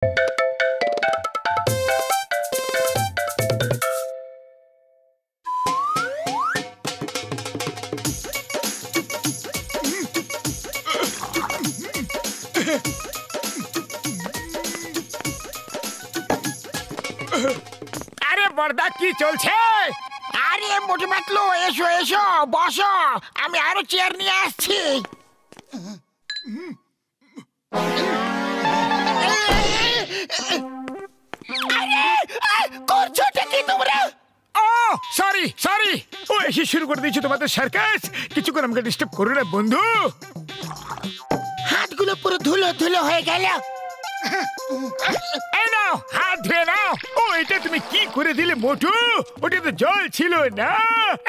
আরে বড়দা কি চলছে? আরে মোটে পাতলু, এসো এসো বসো, আমি আরো চেয়ার নিয়ে আসছি। করছোটা কি তোমরা? ও সরি সরি, ও এসে শুরু করে দিয়েছো তোমাদের সার্কাস। কিছুক্ষণ আমাকে ডিস্টার্ব করো না বন্ধু। হাতগুলো পুরো ধুলো ধুলো হয়ে গেল। এই নাও হাত ধুয়ে নাও। ও এটা তুমি কি করে দিলে মোটু? ওটা তো জল ছিল না,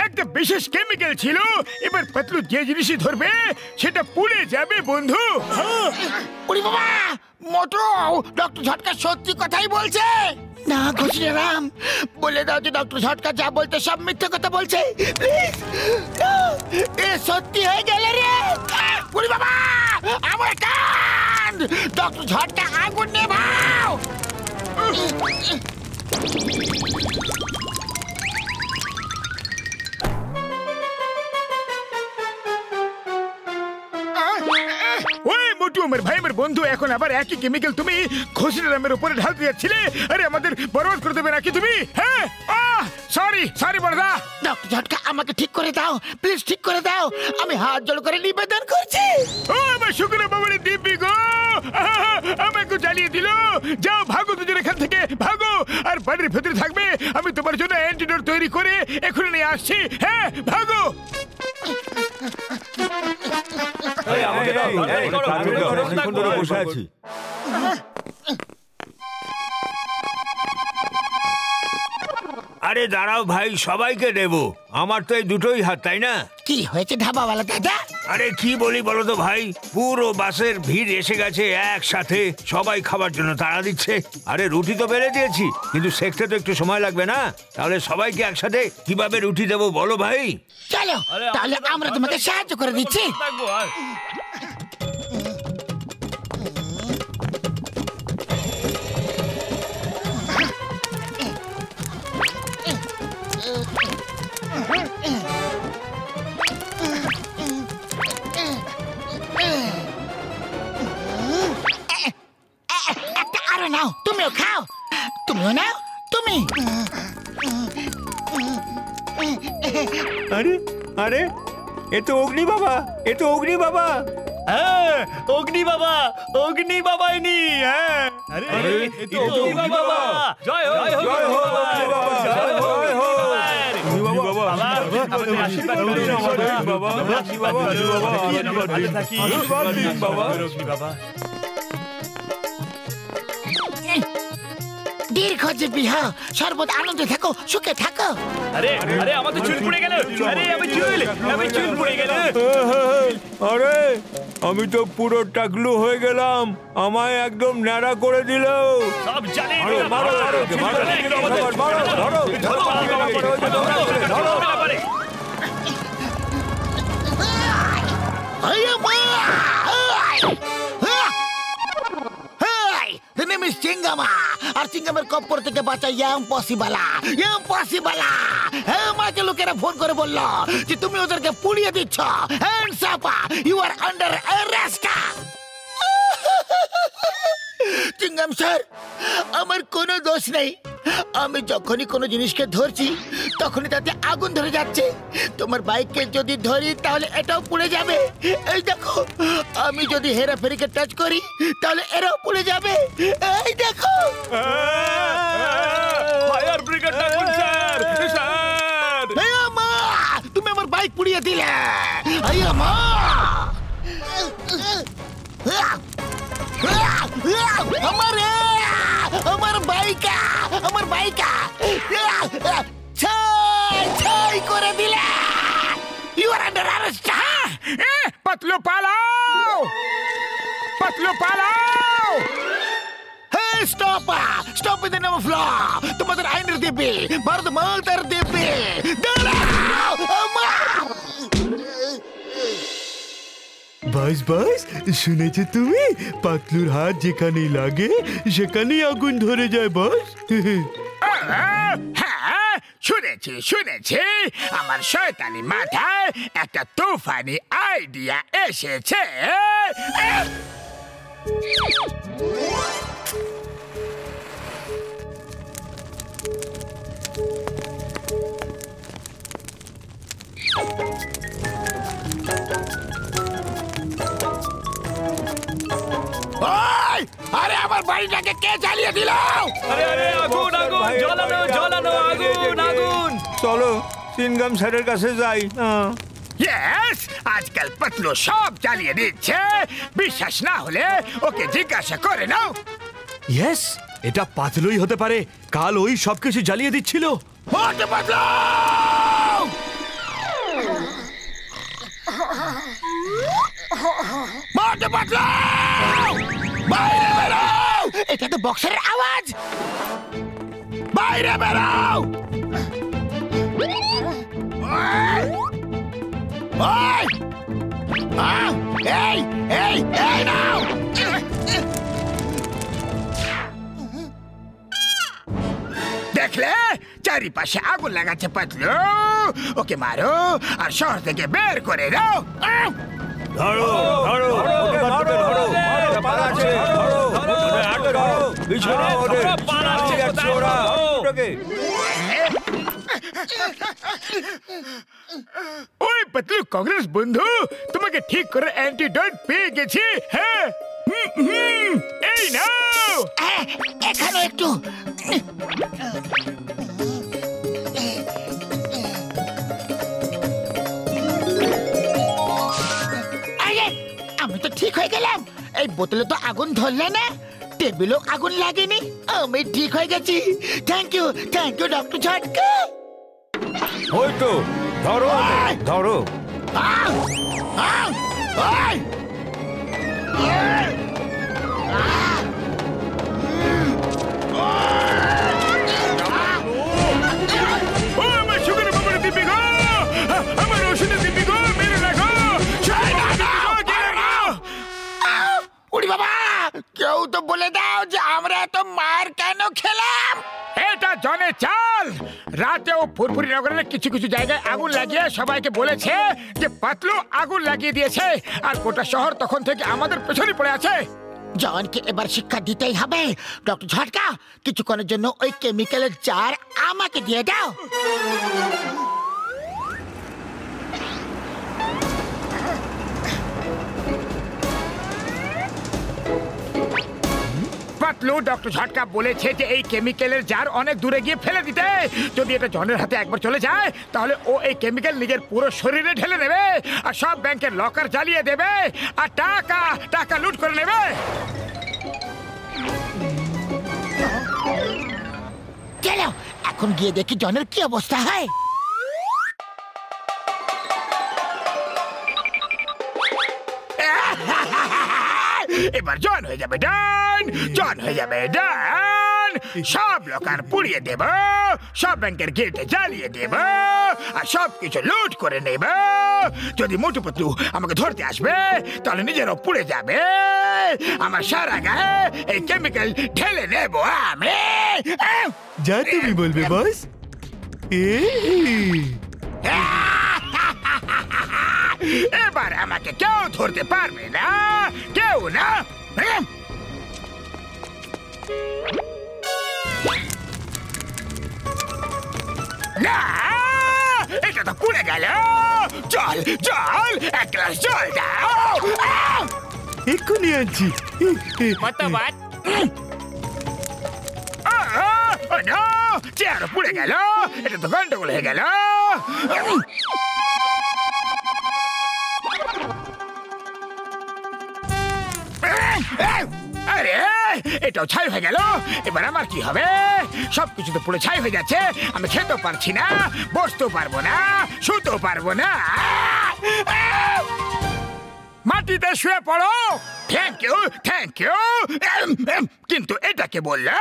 একটা বিশেষ কেমিক্যাল ছিল। এবার পাতলু যে জিনিসই ধরবে সেটা পুড়ে যাবে বন্ধু। ওরে বাবা, মোটু ডক্টর ঝটকা সত্যি কথাই বলছে না? ঘুষিরাম বলে দাও যে ডক্টর ঝটকা যা বলতে সব মিথ্যে কথা বলছে। প্লিজ, এ সত্যি হয়ে গেল রে। ওরে বাবা, আমার কান! ডক্টর ঝটকা আগুন নেভাও। ওই মোটু আমার ভাই আমার বন্ধু, এখন আবার একই কেমিক্যাল তুমি ঘোষিরামের উপরে ঢালতে যাচ্ছিলে। আরে আমাদের বরবাদ করে দেবে নাকি তুমি? হ্যাঁ সরি সরি বড়দা। ডক্টর ঝটকা আমাকে ঠিক করে দাও, প্লিজ ঠিক করে দাও। আমি হাত জোড় করে নিবেদন করছি। ও আমার শুক্র বাবারে দিব্যি গো, আমাকে জ্বালিয়ে দিল। যাও ভাগো দুজন এখান থেকে, ভাগো। আর বাড়ির ভেতরে থাকবে, আমি তোমার জন্য অ্যান্টিডোট তৈরি করে এখনই নিয়ে আসছি। হ্যাঁ ভাগো। বসে আছি। আরে দাঁড়াও ভাই, সবাইকে দেবো। আমার তো এই দুটোই হাত, তাই না? কি হয়েছে ধাবাওয়ালা দাদা? আরে কি বলি বলো তো ভাই, পুরো বাসের ভিড় এসে গেছে একসাথে, সবাই খাবার জন্য তাড়া দিচ্ছে। আরে রুটি তো বেড়ে দিয়েছি, কিন্তু সেকতে তো একটু সময় লাগবে না? তাহলে সবাইকে একসাথে কিভাবে রুটি দেবো বলো ভাই? চলো তাহলে আমরা তোমাকে সাহায্য করে দিচ্ছি। একটা আরো নাও, তুমিও খাও। তুমিও নাও, তুমি। আরে আরে, এ তো অগ্নি বাবা, এ তো অগ্নি বাবা। হ্যাঁ অগ্নি বাবা, অগ্নি বাবাই নি। হ্যাঁ আরে এ তো অগ্নি বাবা। জয় হোক জয় হোক অগ্নি বাবা, জয় হোক অগ্নি বাবা। বাবা আমাদের আশীর্বাদ করুন বাবা, আশীর্বাদ করুন বাবা, ভালো থাকি বাবা, অগ্নি বাবা। দীর্ঘজীবী হও, সর্বদা আনন্দে থাকো, সুখে থাকো। আরে আরে আমাদের চুল পুড়ে গেল। আরে আমি চুল পুড়ে গেল। আরে আমি তো পুরো টাকলু হয়ে গেলাম, আমায় একদম ন্যাড়া করে দিল। সব জানি আর চিঙ্গামের কপ্পর থেকে বাঁচা ইম্পসিবল। আমাকে লোকেরা ফোন করে বলল যে তুমি ওদেরকে পুড়িয়ে দিচ্ছ। Hands up, you are under arrest. Chingam sir, আমার কোনো দোষ নেই। আমি যখনই কোনো জিনিসকে ধরছি তখনই তাতে আগুন ধরে যাচ্ছে। তোমার বাইককে যদি ধরি তাহলে এটাও পুড়ে যাবে। এই দেখো, আমি যদি হেরাফেরিকে টাচ করি তাহলে এরাও পুড়ে যাবে। এই দেখো। ফায়ার ব্রিগেড ডাকুন স্যার। স্যার মা, তুমি আমার বাইক পুড়িয়ে দিলে। মা, আমার বাইকা, আমার বাইকা ছাই করে দিলে। You are under arrest. Patlu পালাও, পাতলু পালাও। Stop, stop in the name of law. তোমাদের আইনের দিব্যি, ভারত মাতার দিব্যি। দাঁড়াও। বাস বাস, শুনেছো তুমি? পাতলুর হাত যেখানেই লাগে সেখানেই আগুন ধরে যায় বস। হ্যাঁ, শুনেছি শুনেছি। আমার শয়তানি মাথায় একটা তুফানি আইডিয়া এসেছে। আরে আমার বাড়িটাকে কে জ্বালিয়ে দিল? আরে আরে আগুন আগুন, জ্বলানো জ্বলানো আগুন আগুন। চলো সিনগাম স্যারের কাছে যাই। ইয়েস, আজকাল পাতলু সব জ্বালিয়ে দিচ্ছে। বিশ্বাস না হলে ওকে জিজ্ঞাসা করে নাও। ইয়েস, এটা পাতলুই হতে পারে। কাল ওই সবকিছু জ্বালিয়ে দিচ্ছিল। মোটু পাতলু! মোটু পাতলু! বাইরে বেরো! এটা তো বক্সের আওয়াজ। বাইরে বেরো! ওই! ওই! এই এই এই নাও! দেখলে, চারিপাশে আগুন লাগাচ্ছে পাতলু। ওকে মারো আর শহর থেকে বের করে দাও। ধরো ধরো ওকে মারো, ধরো পালাচ্ছে, ধরো ওদের আটকাও, পিছনে ওদের পালাচ্ছে যাচ্ছে ওরা। ওকে ওই পাতলু কংগ্রেস বন্ধু, তোমাকে ঠিক করে অ্যান্টিডোট পেয়ে গেছি। হ্যাঁ, এই নাও। এখানে একটু আমি তো ঠিক হয়ে গেলাম। এই বোতলে তো আগুন ধরলে না, টেবিলও আগুন লাগেনি। আমি ঠিক হয়ে গেছি। থ্যাংক ইউ ডক্টর ঝটকা। ওই তো ধরো ধরো। আমার সুগার বাবার দিবি গো, আমার ওষুধের দিবি গো, মেরে রাখো। উড়ি বাবা, কেউ তো বলে দাও যে আমরা এত মার কেন খেলাম? এটা জনে চাল। রাতেও ফুরফুরি নগরের কিছু কিছু জায়গায় আগুন লাগিয়ে সবাইকে বলেছে যে পাতলু আগুন লাগিয়ে দিয়েছে, আর গোটা শহর তখন থেকে আমাদের পেছনে পড়ে আছে। জনকে এবার শিক্ষা দিতেই হবে। ডক্টর ঝটকা, কিছুক্ষণের জন্য ওই কেমিক্যালের জার আমাকে দিয়ে দাও। পাতলু ডক্টর ঝটকা বলেছে যে এই কেমিক্যালের জার অনেক দূরে গিয়ে ফেলে দিতে। যদি এটা জনের হাতে একবার চলে যায় তাহলে ও এই কেমিক্যাল নিজের পুরো শরীরে ঢেলে নেবে, আর সব ব্যাংকের লকার জ্বালিয়ে দেবে, আর টাকা টাকা লুট করে নেবে। চলো এখন গিয়ে দেখি জনের কি অবস্থা হয়। এবার জন হয়ে যাবে ডান, জন হয়ে যাবে ডান। সব লোকার পুড়িয়ে দেব, সব ব্যাংকের গেটে জ্বালিয়ে দেব, আর সব কিছু লুট করে নেব। যদি মোটু পাতলু আমাকে ধরতে আসবে তাহলে নিজেরও পুড়ে যাবে। আমার সারা গায়ে এই কেমিক্যাল ঢেলে নেব আমি। যা তুমি বলবে বস। এবার আমাকে কেউ ধরতে পারবে না, কেউ না। না, এটা তো পুড়ে গেল। জল জল, এক গ্লাস জল দাও। এক্ষুনি আনছি। চেয়ারও পুড়ে গেল, এটা তো গন্ডগোল হয়ে গেল। আরে এটাও ছাই হয়ে গেল। এবার আমার কি হবে? সবকিছু তো পুরো ছাই হয়ে যাচ্ছে। আমি খেতেও পারছি না, বসতেও পারবো না, শুতেও পারবো না। মাটিতে শুয়ে পড়ো। Thank you thank you. কিন্তু এটাকে বললো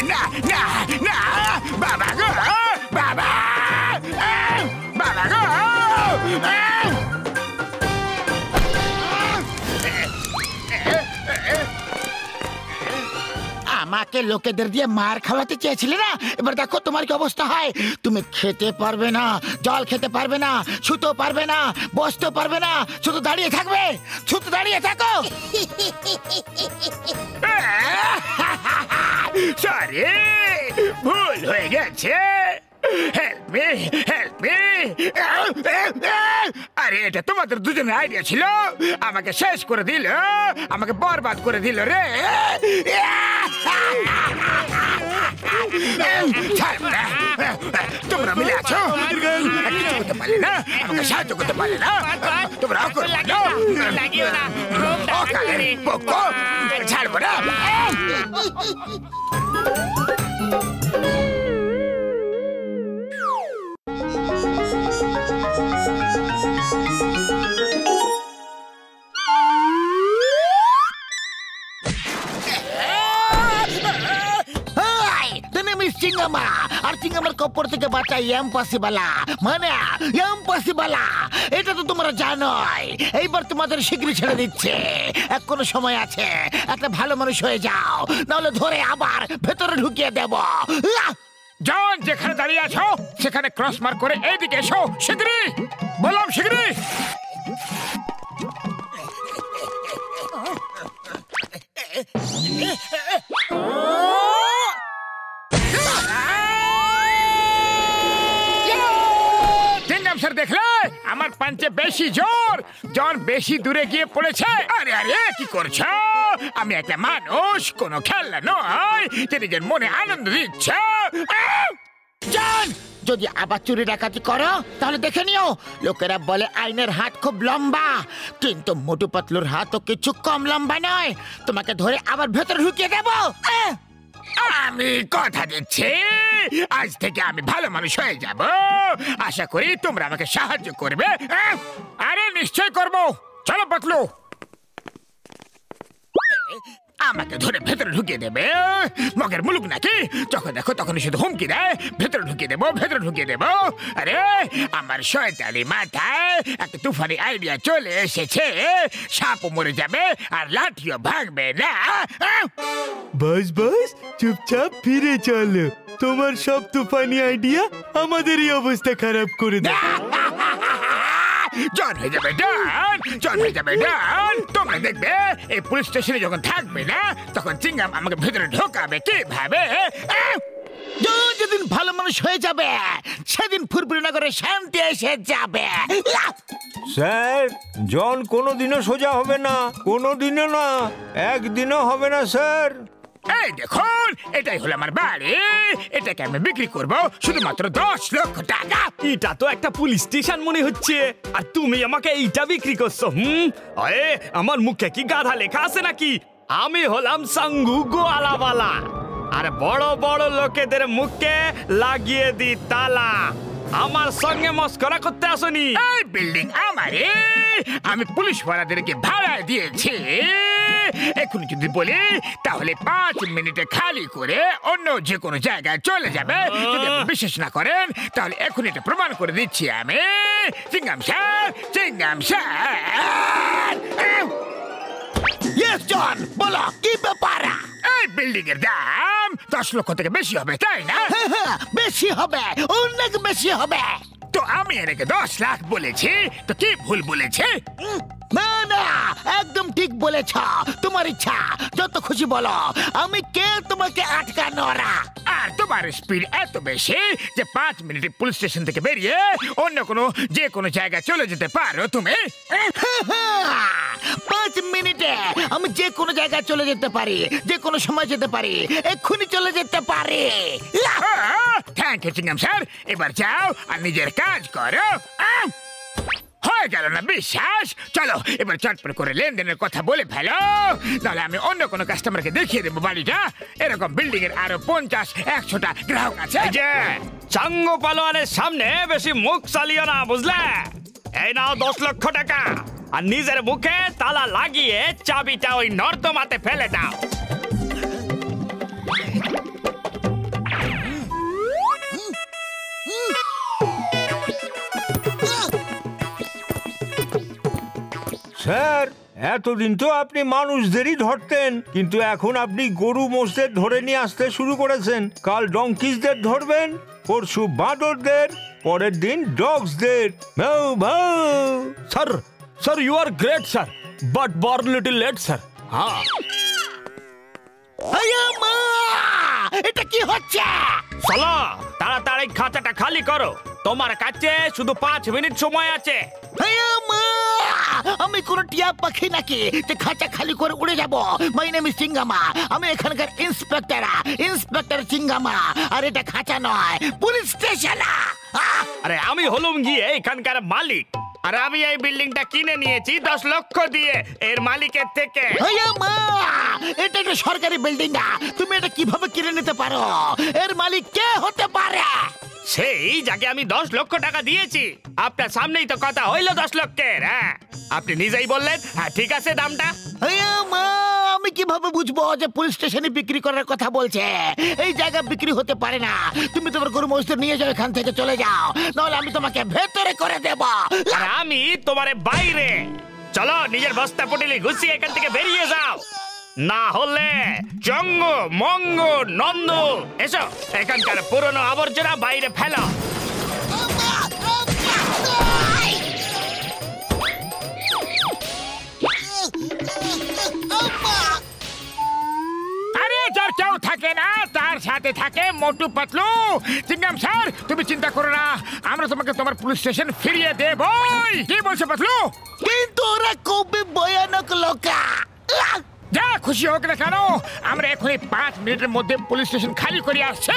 না না না, বাবা গো বাবা বাবা গো আমাকে লোকেদের দিয়ে মার খাওয়াতে চেয়েছিলে না, এবার দেখো তোমার কি অবস্থা হয়। তুমি খেতে পারবে না, জল খেতে পারবে না, শুতে পারবে না, বসতে পারবে না, শুধু দাঁড়িয়ে থাকবে, শুধু দাঁড়িয়ে থাকো। সরি, ভুল হয়ে গেছে। Help me, help me. আরে এটা তোমাদের দুজনের আইডিয়া ছিল, আমাকে শেষ করে দিল, আমাকে বরবাদ করে দিল রে। তোমরা মিলে আছো, কিছু করতে পারলে না, আমাকে সাহায্য করতে পারলে না, তোমরা ছাড়বো না। চিঙ্গামা আর চিঙ্গামার কপর থেকে বাঁচা ইম্পসিবল, মানে ইম্পসিবল। এটা তো তোমরা জানোই। এইবার তোমাদের শীঘ্রই ছেড়ে দিচ্ছে, এখনো সময় আছে। একটা ভালো মানুষ হয়ে যাও, নাহলে ধরে আবার ভেতরে ঢুকিয়ে দেব। জন, যেখানে দাঁড়িয়ে আছো সেখানে ক্রস মার্ক করে এইদিকে এসো, শীঘ্রই বললাম, শীঘ্রই। স্যার দেখলে আমার পাঞ্চে বেশি জোর, জন বেশি দূরে গিয়ে পড়েছে। আরে আরে কি করছো? আমি একটা মানুষ, কোনো খেলনা নয় যে নিজের মনে আনন্দ দিচ্ছে। জন, যদি আবার চুরি ডাকাতি করো তাহলে দেখে নিও। লোকেরা বলে আইনের হাত খুব লম্বা, কিন্তু মোটু পাতলুর হাতও কিছু কম লম্বা নয়। তোমাকে ধরে আবার ভেতরে ঢুকিয়ে দেবো। আমি কথা দিচ্ছি, আজ থেকে আমি ভালো মানুষ হয়ে যাব। আশা করি তোমরা আমাকে সাহায্য করবে। আরে নিশ্চয় করব। চলো পাতলু, আমাকে ধরে ভেতরে ঢুকিয়ে দেবে। মগের মুলুক নাকি, যখন দেখো তখনই শুধু হুমকি দেয়, ভেতরে ঢুকিয়ে দেবো, ভেতরে ঢুকিয়ে দেবো। আরে আমার শয়তানি মাথায় একটা তুফানি আইডিয়া চলে এসেছে। সাপও মরে যাবে আর লাঠিও ভাঙবে না। বাস বাস, চুপচাপ ফিরে চলো। তোমার সব তুফানি আইডিয়া আমাদেরই অবস্থা খারাপ করে দেয়। জন হয়ে যাবে ডান, জন হয়ে যাবে ডান। তোমরা দেখবে এই পুলিশ স্টেশনে যখন থাকবে না, তখন চিংগাম আমাকে ভেতরে ঢোকাবে কিভাবে। যেদিন ভালো মানুষ হয়ে যাবে সেদিন ফুরফুরি নগরে শান্তি এসে যাবে। স্যার, জন কোনোদিনও সোজা হবে না, কোনোদিনও না, একদিনও হবে না স্যার। এই দেখুন, এটাই হলো আমার বাড়ি। এটাকে আমি বিক্রি করব শুধুমাত্র 10 লক্ষ টাকা। এটা তো একটা পুলিশ স্টেশন মনে হচ্ছে, আর তুমি আমাকে এইটা বিক্রি করছো। আরে আমার মুখে কি গাধা লেখা আছে নাকি? আমি হলাম সাঙ্গু গোয়ালাওয়ালা, আর বড় বড় লোকেদের মুখে লাগিয়ে দি তালা। আমার সঙ্গে মস্করা করতে আসনি। এই বিল্ডিং আমারে, আমি পুলিশওয়ালাদেরকে ভাড়া দিয়েছি। এখন যদি বলি তাহলে 5 মিনিটে খালি করে অন্য যে কোনো জায়গায় চলে যাবে। যদি আপনি বিশ্বাস না করেন তাহলে এখন এটা প্রমাণ করে দিচ্ছি আমি। চিংগাম স্যার, চিংগাম স্যার। ইয়েস জন, বলো কি ব্যাপার? এই বিল্ডিং এর দাম 10 লক্ষ থেকে বেশি হবে, তাই না? বেশি হবে, অনেক বেশি হবে। তো আমি এটাকে 10 লাখ বলেছি, তো কি ভুল বলেছি? না না, একদম ঠিক বলেছ। তোমার ইচ্ছা, যত খুশি বলো। আমি কে তোমাকে আটকানোরা? আর তোমার স্পিড এত বেশি যে 5 মিনিটে পুলিশ স্টেশন থেকে বেরিয়ে অন্য কোনো যে কোনো জায়গায় চলে যেতে পারো তুমি। 5 মিনিটে আমি যে কোনো জায়গায় চলে যেতে পারি, যে কোনো সময় যেতে পারি, এক্ষুনি চলে যেতে পারি। থ্যাংক ইউ চিংগাম স্যার। এবার যাও আর নিজের কাজ করো। হয়ে গেল না বিশ্বাস? চলো এবার চটপট করে লেনদেনের কথা বলে ফেলো, তাহলে আমি অন্য কোনো কাস্টমারকে দেখিয়ে দেবো বাড়িটা। এরকম বিল্ডিং এর আরো 50-100টা গ্রাহক আছে। যে চাঙ্গো পালোয়ানের সামনে বেশি মুখ চালিও না, বুঝলে? এই নাও 10 লক্ষ টাকা, আর নিজের মুখে তালা লাগিয়ে চাবিটা ওই নর্দমাতে ফেলে দাও। স্যার এতদিন তো আপনি মানুষদেরই ধরতেন, কিন্তু এখন আপনি গরু মোষদের ধরে নিয়ে আসতে শুরু করেছেন। কাল ডঙ্কিসদের ধরবেন, পরশু বাঁদরদের, পরের দিন ডগসদের। ভাউ ভাউ। Sir sir you are great sir, but born little late sir. হ্যাঁ মা, এটা কি হচ্ছে? চলো তাড়াতাড়ি খাঁচাটা খালি করো, তোমার কাছে শুধু 5 মিনিট সময় আছে। মা, আমি কোন টিয়া পাখি নাকি যে খাঁচা খালি করে উড়ে যাব? মাই নেম ইজ সিঙ্গামা, আমি এখানকার ইন্সপেক্টর সিঙ্গামা। আর এটা খাঁচা নয়, পুলিশ স্টেশন। আরে আমি হলুম গিয়ে এখানকার মালিক, আর আমি এই বিল্ডিংটা কিনে নিয়েছি 10 লক্ষ দিয়ে এর মালিকের থেকে। মা, এটা একটা সরকারি বিল্ডিং না, তুমি এটা কিভাবে কিনে নিতে পারো? এর মালিক কে হতে পারে? সেই যাকে আমি 10 লক্ষ টাকা দিয়েছি। আপনার সামনেই তো কথা হইলো 10 লক্ষের। হ্যাঁ আপনি নিজেই বললেন হ্যাঁ ঠিক আছে দামটা। মা, আমি কিভাবে বুঝবো যে পুলিশ স্টেশনে বিক্রি করার কথা বলছে? এই জায়গা বিক্রি হতে পারে না। তুমি তোমার গরু মহিষ নিয়ে যাও, এখান থেকে চলে যাও, নাহলে আমি তোমাকে ভেতরে করে দেব। আর আমি তোমারে বাইরে। চলো নিজের বস্তা পটিলি গুছিয়ে এখান থেকে বেরিয়ে যাও, না হলে চঙ্গ মঙ্গ নন্দ এসো এখানকার পুরনো আবর্জনা বাইরে ফেলো। আরে যার কেউ থাকে না তার সাথে থাকে মোটু পাতলু। চিংগাম স্যার তুমি চিন্তা করো না, আমরা তোমাকে তোমার পুলিশ স্টেশন ফিরিয়ে দেবই। কি বলছো পাতলু? কিন্তু ওরা খুবই ভয়ানক লোকা। যা খুশি হোক না কেন, আমরা এখনই 5 মিনিটের মধ্যে পুলিশ স্টেশন খালি করে আসছি।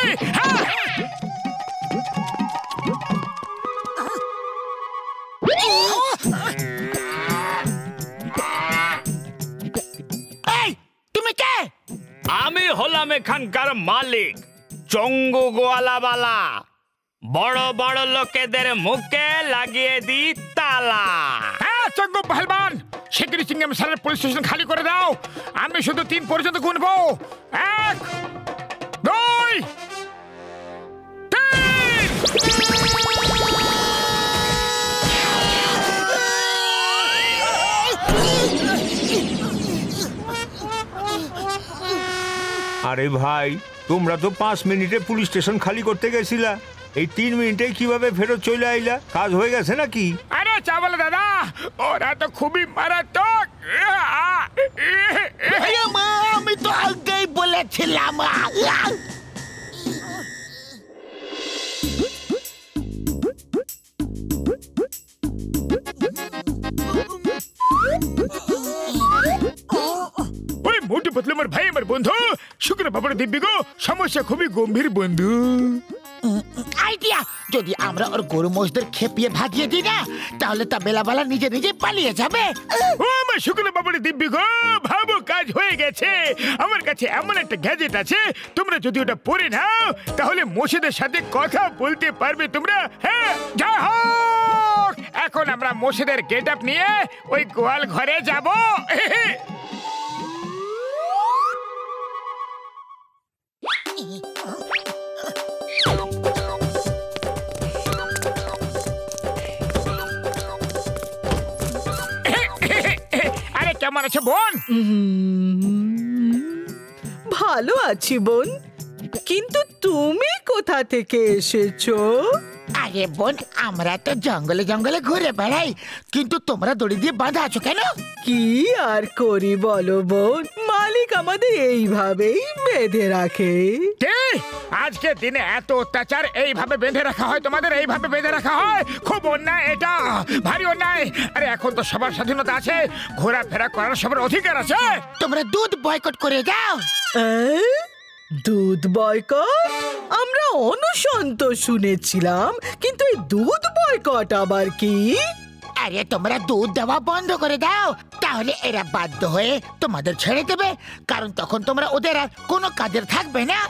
এই তুমি কে? আমি হলাম এখানকার মালিক, চঙ্গু গোয়ালাবালা। বড় বড় লোকেদের মুখে লাগিয়ে দি তালা। চঙ্গু পহলবান, শিগগিরই চিংগাম স্যারের পুলিশ স্টেশন খালি করে দাও। আমি শুধু 3 পর্যন্ত গুনবো। 1 2 3। আরে ভাই, তোমরা তো 5 মিনিটে পুলিশ স্টেশন খালি করতে গেছিলা, এই 3 মিনিটে কিভাবে ফেরত চলে আইলা? কাজ হয়ে গেছে নাকি? আরে চাওয়ালা দাদা, ওরা তো খুবই মারাত্মক। মা, আমি তো আগেই বলেছিলাম। ওই মোটু পাতলু আমার ভাই, আমার বন্ধু। শুক্র বাবার দিব্যি গো, সমস্যা খুবই গম্ভীর বন্ধু। আইডিয়া, যদি আমরা ওর গরু মোষদের খেপিয়ে ভাজিয়ে দিই না, তাহলে তা বেলাবেলা নিজে নিজে পালিয়ে যাবে। ও আমার শুক্র বাবার দিব্যি গো, ভাবো কাজ হয়ে গেছে। আমার কাছে এমন একটা গ্যাজেট আছে, তোমরা যদি ওটা পরে নাও তাহলে মোষেদের সাথে কথা বলতে পারবে তোমরা। হ্যাঁ যা হোক, এখন আমরা মোষেদের গেট আপ নিয়ে ওই গোয়াল ঘরে যাব। আরে কেমন আছে বোন? ভালো আছি বোন, কিন্তু তুমি কোথা থেকে এসেছো? আরে বোন, আমরা তো জঙ্গলে জঙ্গলে ঘুরে বেড়াই, কিন্তু তোমরা দড়ি দিয়ে বাঁধা আছো কেন? কি আর করি বলো বোন, মালিক আমাদের এইভাবেই বেঁধে রাখে। কি আজকের দিনে এত অত্যাচার এইভাবে বেঁধে রাখা হয়? তোমাদের এইভাবে বেঁধে রাখা হয়? খুব অন্যায়, এটা ভারী অন্যায়। আরে এখন তো সবার স্বাধীনতা আছে, ঘোরাফেরা করার সবার অধিকার আছে। তোমরা দুধ বয়কট করে দাও। দুধ বয়কট? আমরা অনশন তো শুনেছিলাম, কিন্তু এই দুধ বয়কট আবার কি? আরে তোমরা দুধ দেওয়া বন্ধ করে দাও, তাহলে এরা বাধ্য হয়ে তোমাদের ছেড়ে দেবে, কারণ তখন তোমরা ওদের আর কোনো কাজের থাকবে না।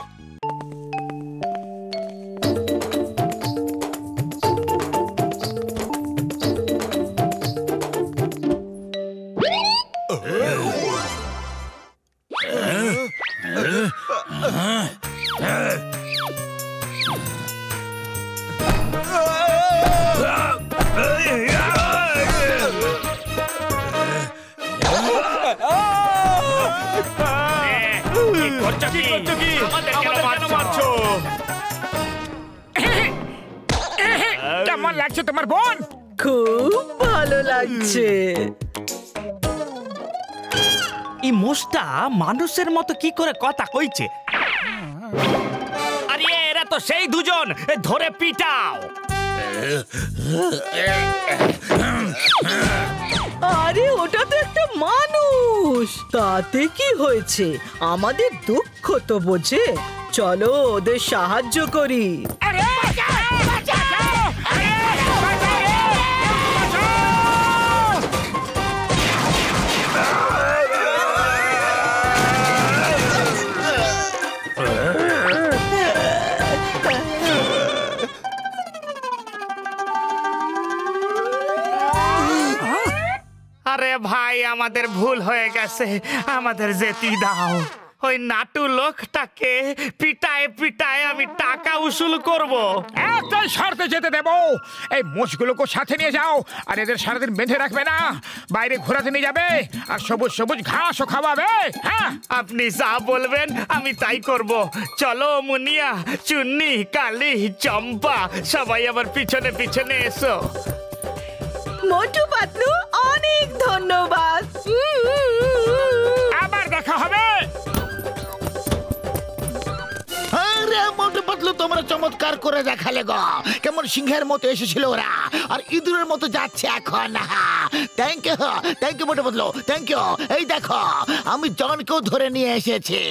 করছো কি? আমাদের কেন মারছো? কেমন লাগছে তোমার বোন? খুব ভালো লাগছে। এই মোষটা মানুষের মতো কি করে কথা কইছে? আরে এরা তো সেই দুজন, ধরে পিটাও। আরে ওটা তো একটা মানুষ, তাতে কি হয়েছে? আমাদের দুঃখ তো বোঝে, চলো ওদের সাহায্য করি। আরে বাঁচাও, বাঁচাও! আরে বাঁচাও! আরে ভাই, আমাদের ভুল হয়ে গেছে, আমাদের যেতে দাও। ওই নাটু লোকটাকে পিটায় পিটায় আমি টাকা উসুল করব। একটাই শর্তে যেতে দেব, এই মোষগুলোকে সাথে নিয়ে যাও, আর এদের সারাদিন বেঁধে রাখবে না, বাইরে ঘোরাতে নিয়ে যাবে, আর সবুজ সবুজ ঘাসও খাওয়াবে। হ্যাঁ, আপনি যা বলবেন আমি তাই করব। চলো মুনিয়া, চুন্নি, কালি, চম্পা, সবাই আবার পিছনে পিছনে এসো। মোটু পাতলু, অনেক ধন্যবাদ। আবার দেখা হবে। আরে মোটু পাতলু, তোমরা চমৎকার করে দেখালে গো। কেমন সিংহের মতো এসেছিল ওরা, আর ইঁদুরের মতো যাচ্ছে এখন। Thank you Motu Patlu, thank you. এই দেখো, আমি জনকেও ধরে নিয়ে এসেছি,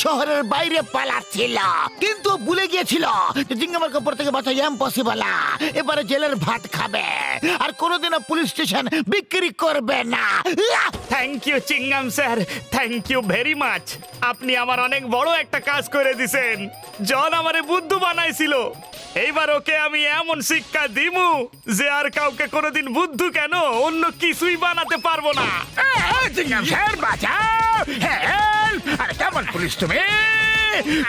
শহরের বাইরে পালাচ্ছিল, কিন্তু ভুলে গিয়েছিল যে জিঙ্গামার কাপড় থেকে বাঁচা ইম্পসিবল। এবারে জেলের ভাত খাবে, আর কোনোদিনও পুলিশ স্টেশন বিক্রি করবে না। Thank you Chingam sir, thank you very much. আপনি আমার অনেক বড় একটা কাজ করে দিছেন। জন আমারে বুদ্ধু বানাইছিল, এইবার ওকে আমি এমন শিক্ষা দিমু যে আর কাউকে কোনোদিন বুদ্ধু কেন, অন্য কিছুই বানাতে পারবো না। জিঙ্গাম স্যার, বাঁচাও! হেল্প! আরে কেমন পুলিশ তুমি?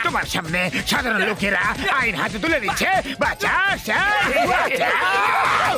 তোমার সামনে সাধারণ লোকেরা আইন হাতে তুলে দিচ্ছে। বাঁচাও স্যার, বাঁচাও!